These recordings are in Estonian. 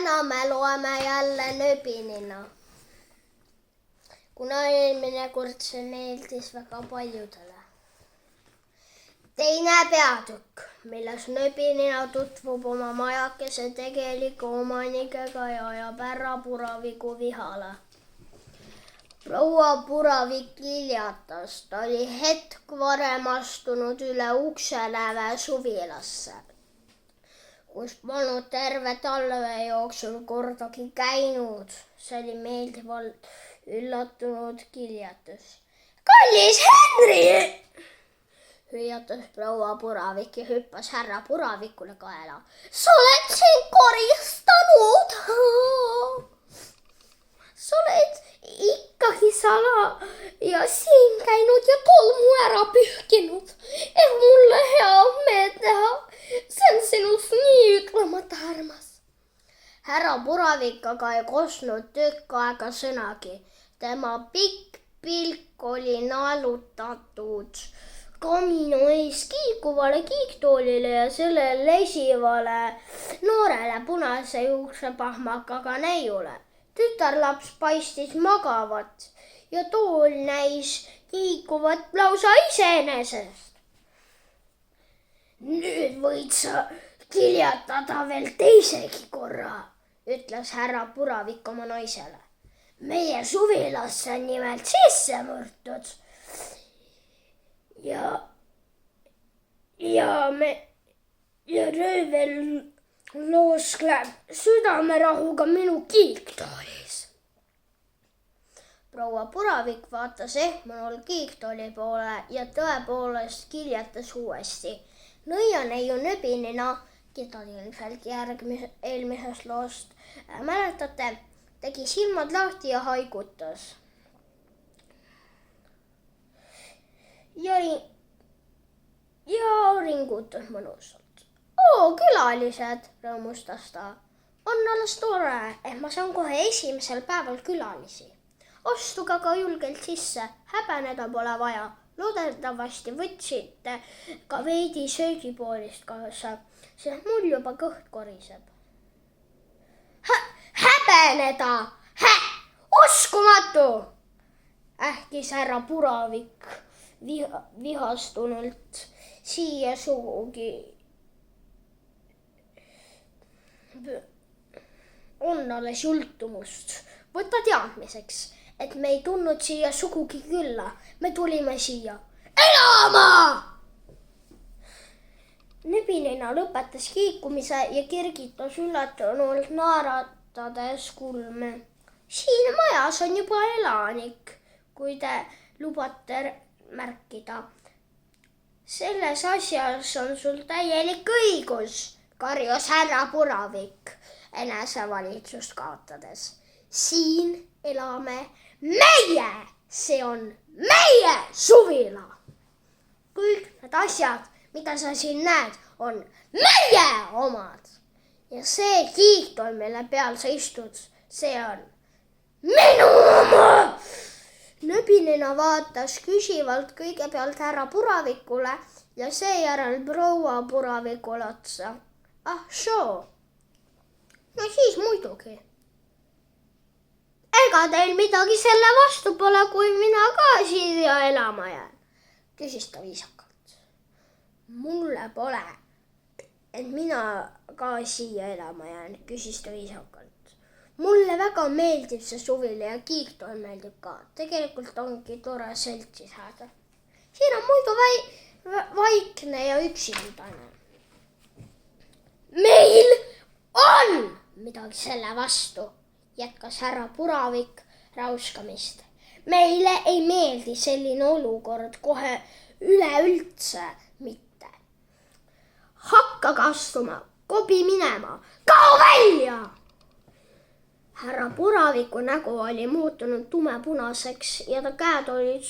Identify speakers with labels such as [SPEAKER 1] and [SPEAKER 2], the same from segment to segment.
[SPEAKER 1] täna me loeme jälle nööbinina. Kuna eelmine kord see meeldis väga paljudele. Teine peatükk, milles nööbinina tutvub oma majakese tegeliku omanikega ja ajab ära Puraviku vihale. Proua Puravik hiljatas, ta oli hetk varem astunud üle ukseläve suvilasse, kus polnud terve talve jooksul kordagi käinud. See oli meeldivalt üllatunud kiljatus. Kallis Henri! Hüüatas proua Puravik ja hüppas härra Puravikule kaela. Sa oled siin koristanud! Sa oled ikkagi sala ja siin käinud ja tolmu ära pühkinud. Mulle hea meel teha. See on sinust nii ütlemata armas. Härra Puravik aga ei kostnud tükk aega sõnagi. Tema pikk pilk oli naelutatud kaminu ees kiikuvale kiiktoolile ja sellele lesivale noorele punase juuksepahmakaga neiule. Tütarlaps paistis magavat ja tool näis kiikuvat lausa iseenesest. Nüüd võid sa kiljatada veel teisegi korra, ütles härra Puravik oma naisele. Meie suvilasse on nimelt sisse murtud ja röövel looskleb südamerahuga minu kiiktoolis. Proua Puravik vaatas ehmunul kiiktooli poole ja tõepoolest kiljatas uuesti. Nõianeiu nööbinina, keda ilmselt eelmisest loost mäletate, tegi silmad lahti ja haigutas. Ja ringutas mõnusalt. Külalised, rõõmustas ta. On alles tore, et ma saan kohe esimesel päeval külalisi. Astuge aga julgelt sisse, häbeneda pole vaja. Loodetavasti võtsite ka veidi söögipoolist kaasa, sest mul juba kõht koriseb. Häbeneda! Uskumatu! Ähkis härra Puravik vihastunult siia sugugi. On alles jultumust. Võta teadmiseks, et me ei tulnud siia sugugi külla. Me tulime siia elama! Nööbinina lõpetas kiikumise ja kergitas üllatunult naeratades kulme. Siin majas on juba elanik, kui te lubate märkida. Selles asjas on sul täielik õigus, karjus härra Puravik enesevalitsust kaotades. Siin elame meie, see on meie suvila. Kõik need asjad, mida sa siin näed, on meie omad. Ja see kiiktool, mille peal sa istud, see on minu oma. Nööbinina vaatas küsivalt kõigepealt härra Puravikule ja seejärel proua Puravikule otsa. Soo. No siis muidugi. Ega teil midagi selle vastu pole, kui mina ka siia elama jään, küsis ta viisakalt. Mulle pole, et mina ka siia elama jään, küsis ta viisakalt. Mulle väga meeldib see suvile ja kiiktool meeldib ka. Tegelikult ongi tore seltsi saada. Siin on muidu vaikne ja üksindane. Meil on midagi selle vastu, jätkas härra Puravik rauskamist. Meile ei meeldi selline olukord kohe üleüldse mitte. Hakkage astuma, kobi minema, kao välja! Härra Puraviku nägu oli muutunud tumepunaseks ja ta käed olid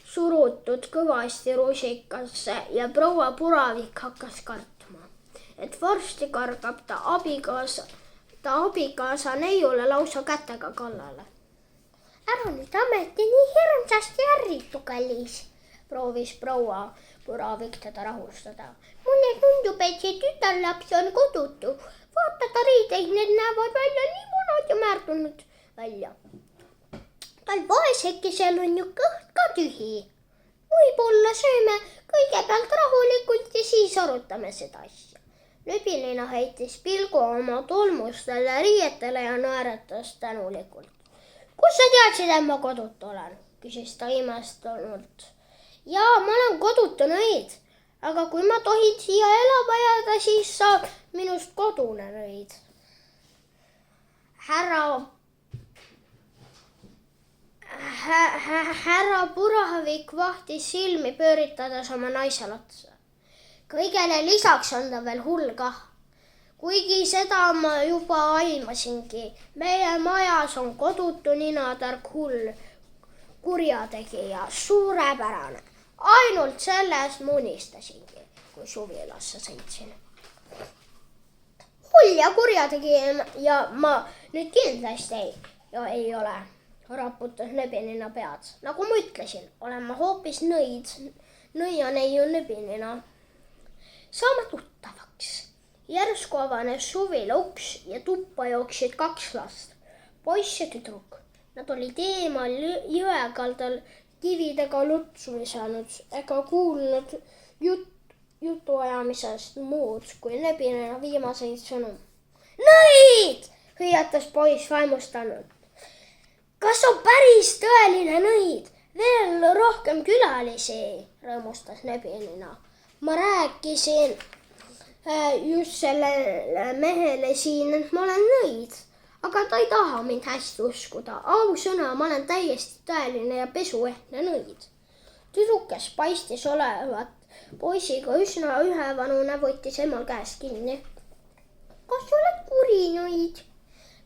[SPEAKER 1] surutud kõvasti rusikasse ja proua Puravik hakkas kartma, et varsti kargab ta abikaasa neiule lausa kätega kallale. Ära nüüd ameti nii hirmsasti ärritu, kallis, proovis proua Puravik teda rahustada. Mul mulle tundub, et see tütarlaps on kodutu. Vaata ta riideid, need näevad välja nii munad ja määrdunud välja. Tal vaesekesel on ju kõht ka tühi. Võib-olla sööme kõigepealt rahulikult ja siis arutame seda asja. Nöbilina heitis pilgu oma tolmustele riietele ja naeratas tänulikult. Kus sa teadsid, et ma kodut olen? Küsis ta imestunult. Jaa, ma olen kodutu nõid, aga kui ma tohin siia elama jääda, siis saab minust kodune nõid. Härra Puravik vahtis silmi pööritades oma naisele otsa. Kõigele lisaks on ta veel hull kah. Kuigi seda ma juba aimasingi. Meie majas on kodutu ninatark hull kurjategija, suurepärane. Ainult selles munistasingi, kui suvilasse sõitsin. Hull ja kurjategija ja ma nüüd kindlasti ei ole, raputas Nöbilina pead. Nagu ma ütlesin, olen ma hoopis nõid. Nõia neiu Nöbilina. Saame tuttavaks. Järsku avanes suvila uks ja tuppa jooksid 2 last, poiss ja tüdruk. Nad olid eemal jõekaldal kividega lutsu visanud ega kuulnud jutuajamisest muud kui Nöbilina viimaseid sõnu. Nõid! Hõiatas poiss vaimustanud. Kas on päris tõeline nõid? Veel rohkem külalisi, rõõmustas Nöbilina. Ma rääkisin just sellele mehele siin, et ma olen nõid, aga ta ei taha mind hästi uskuda. Ausõna, ma olen täiesti tõeline ja pesuehtne nõid. Tüdrukes paistis olevat poisiga üsna ühevanune, võttis emal käest kinni. Kas sa oled kuri nõid?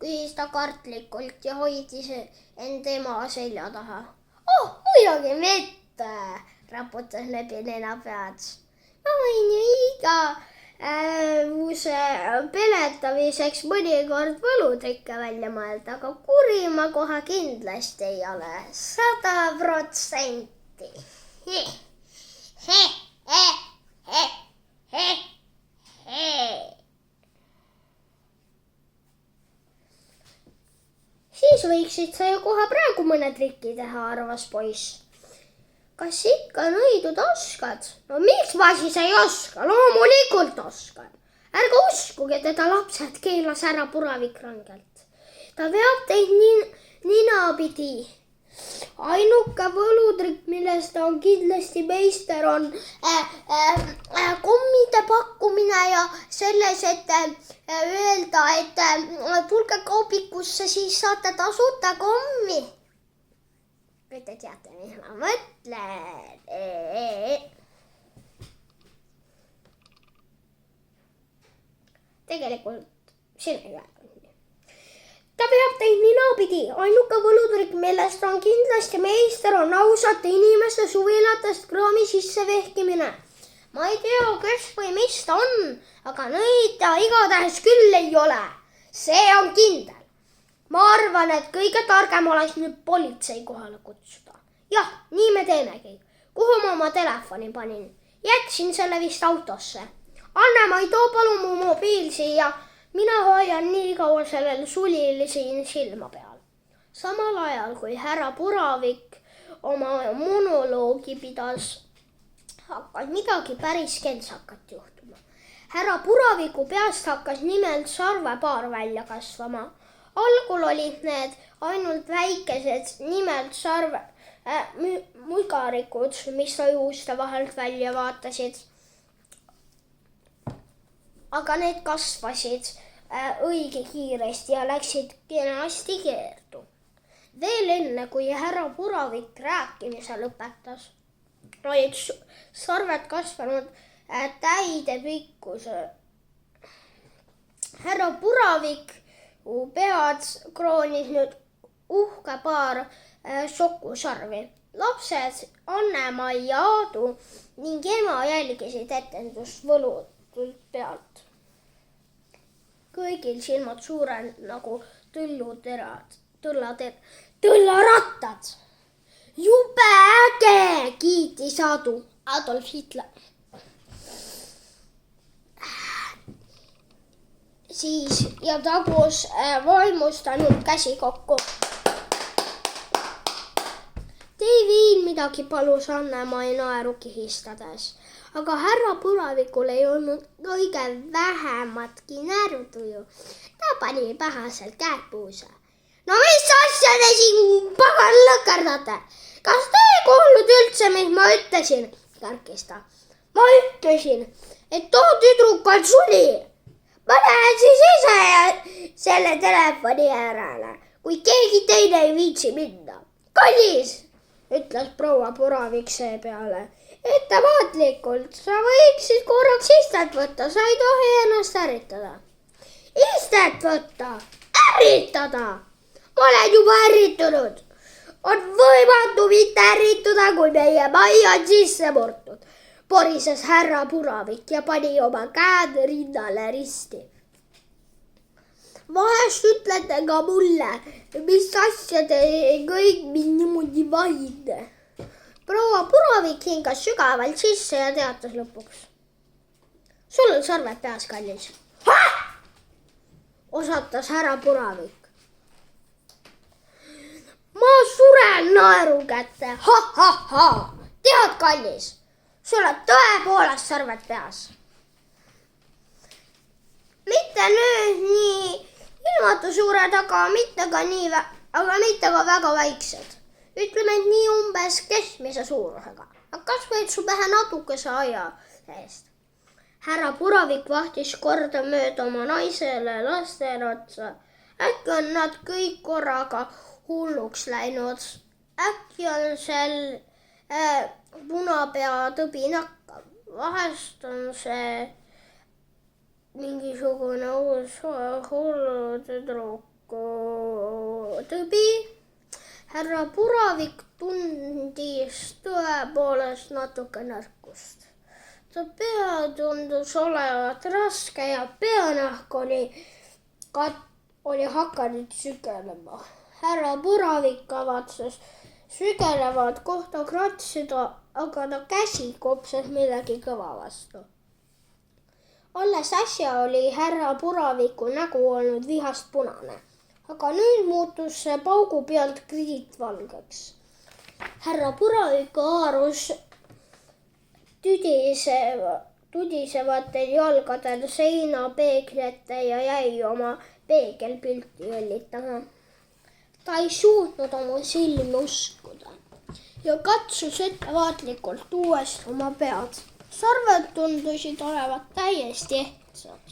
[SPEAKER 1] Küsis ta kartlikult ja hoidis end ema selja taha. Oh, muidugi mitte, raputas Nöbilina pead. Ma võin ju peletamiseks mõnikord võlutrikke välja mõelda, aga kuri ma kohe kindlasti ei ole. 100%. Siis võiksid sa ju kohe praegu mõne triki teha, arvas poiss. Kas ikka nõidud oskad? No miks ma siis ei oska? Loomulikult oskan. Ärge uskuge teda, lapsed, keelas härra Puravik rangelt. Ta veab teid ninapidi. Ainuke võlutrik, millest ta on kindlasti meister, on kommide pakkumine ja selles, et öelda, et tulge kaubikusse, siis saate tasuta kommi. Kui te teate, mis ma mõtlen. Tegelikult sina ei öelnud nii. Ta peab teid ninapidi. Ainuke võlutrik, millest on kindlasti meister, on ausate inimeste suvilatest kraami sisse vehkimine. Ma ei tea, kes või mis ta on, aga nõid ta igatahes küll ei ole. See on kindel. Ma arvan, et kõige targem oleks nüüd politsei kohale kutsuda. Jah, nii me teemegi. Kuhu ma oma telefoni panin? Jätsin selle vist autosse. Anne, ma ei too palun mu mobiil siia. Mina hoian nii kaua sellel sulil siin silma peal. Samal ajal, kui härra Puravik oma monoloogi pidas, hakkas midagi päris kentsakat juhtuma. Härra Puraviku peast hakkas nimelt sarvepaar välja kasvama. Algul olid need ainult väikesed, nimelt mugarikud, mis juuste vahelt välja vaatasid. Aga need kasvasid õige kiiresti ja läksid kenasti keerdu. Veel enne, kui härra Puravik rääkimise lõpetas, olid sarved kasvanud täide pikkuse. Härra Puravik pead kroonis nüüd uhke paar sokusarvi. Lapsed Anne-Mai ja Aadu ning ema jälgisid etendust võlutult pealt. Kõigil silmad suured nagu tõllarattad. Jube äge, kiitis Adolf Hitler. siis ja tagus vaimustanud käsi kokku. Tei viin midagi, palus Anne-Mai naeru kihistades, aga härra Puravikul ei olnud kõige vähematki närvtuju. Ta pani pähaselt käed puusa. No mis asja te siin pagan lõkerdate? Kas te ei kuulnud üldse, mis ma ütlesin? Kärkis ta. Ma ütlesin, et too tüdruk on suli. Ma lähen siis ise selle telefoni äärele, kui keegi teine ei viitsi minna. Kallis, ütles proua Puravik seepeale, ettevaatlikult, sa võiksid korraks istet võtta, sa ei tohi ennast ärritada. Istet võtta, ärritada! Ma olen juba ärritunud. On võimatu mitte ärrituda, kui meie majja on sisse murtud. Porises härra Puravik ja pani oma käed rinnale risti. Vahest ütlete ka mulle, mis asja te kõik mind niimoodi vahite. Proua Puravik hingas sügavalt sisse ja teatas lõpuks. Sul on sarved peas, kallis. Osatas härra Puravik. Ma suren naeru kätte. Tead, kallis, sul on tõepoolest sarved peas. Mitte nüüd nii ilmatu suured, aga mitte ka väga väiksed. Ütleme, et nii umbes keskmise suurusega. Kas võid su pähe natukese aia eest? Härra Puravik vahtis korda mööda oma naisele lastele otsa. Äkki on nad kõik korraga hulluks läinud. Äkki on sel punapea tõbi nakkav. Vahest on see mingisugune uus hullu tüdruku tõbi. Härra Puravik tundis tõepoolest natuke nõrkust. Ta pea tundus olevat raske ja peanahk oli hakanud sügelema. Härra Puravik kavatses sügelevat kohta kratsida, aga ta käsi kopsas millegi kõva vastu. Alles äsja oli härra Puraviku nägu olnud vihast punane, aga nüüd muutus see paugu pealt kriitvalgeks. Härra Puraviku haarus tudisevatel jalgadel seina peeglite ja jäi oma peegelpilti jõllitama. Ta ei suutnud oma silmi uskuda ja katsus ettevaatlikult uuesti oma pead. Sarved tundusid olevat täiesti ehtsad.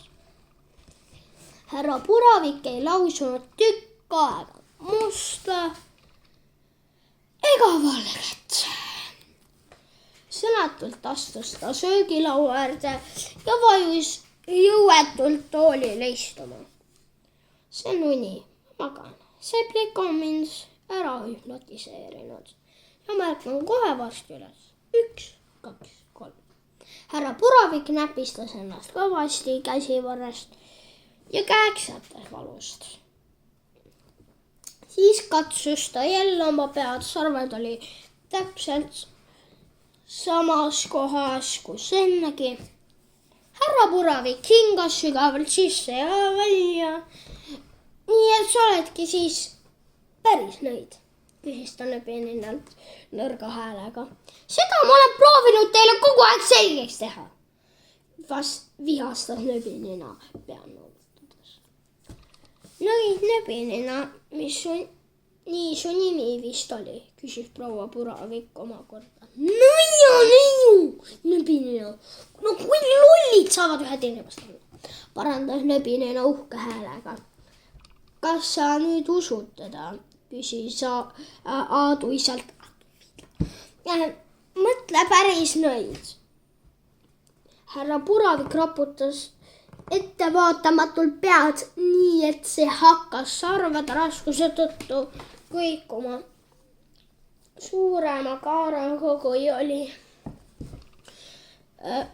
[SPEAKER 1] Härra Puravik ei lausunud tükk aega musta ega valget. Sõnatult astus ta söögilaua äärde ja vajus jõuetult toolile istuma. See on uni, magan. See plik on mind ära hüpnotiseerinud ja ma ärkan kohe varsti üles. 1, 2, 3. Härra Puravik näpistas ennast kõvasti käsivarrest ja käeksatas valust. Siis katsus ta jälle oma pead, sarved oli täpselt samas kohas kus ennegi. Härra Puravik hingas sügavalt sisse ja välja. Nii et sa oledki siis päris nõid, küsis ta nööbininnalt nõrga häälega. Seda ma olen proovinud teile kogu aeg selgeks teha. Vihastas nööbinina pea noolutades. Nööbinina, mis nii su nimi vist oli, küsis proua Puravik omakorda. Nööbinina. No kui lollid saavad ühe inimest olla, parandas nööbinina uhke häälega. Kas sa nüüd usud teda, küsis Aadu isalt. Mõtle päris nõid. Härra Puravik raputas ettevaatamatult pead nii, et see hakkas sarvede raskuse tõttu kõikuma suurema kaaraga,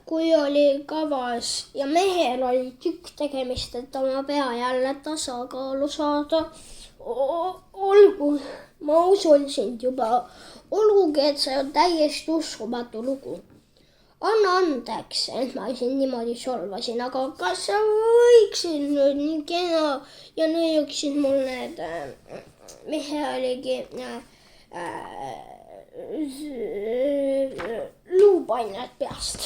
[SPEAKER 1] kui oli kavas ja mehel oli tükk tegemist, et oma pea jälle tasakaalu saada. Olgu, ma usun sind juba, olgugi, et see on täiesti uskumatu lugu. anna andeks, et ma sind niimoodi solvasin, aga kas sa võiksid nüüd nii kena ja nõiuksid mul need Mihhailigi luupannad peast?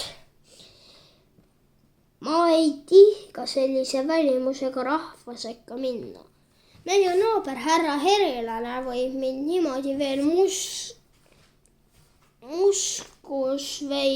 [SPEAKER 1] Ma ei tihka sellise välimusega rahva sekka minna. Meie naaber härra Herilane võib mind niimoodi veel muskus või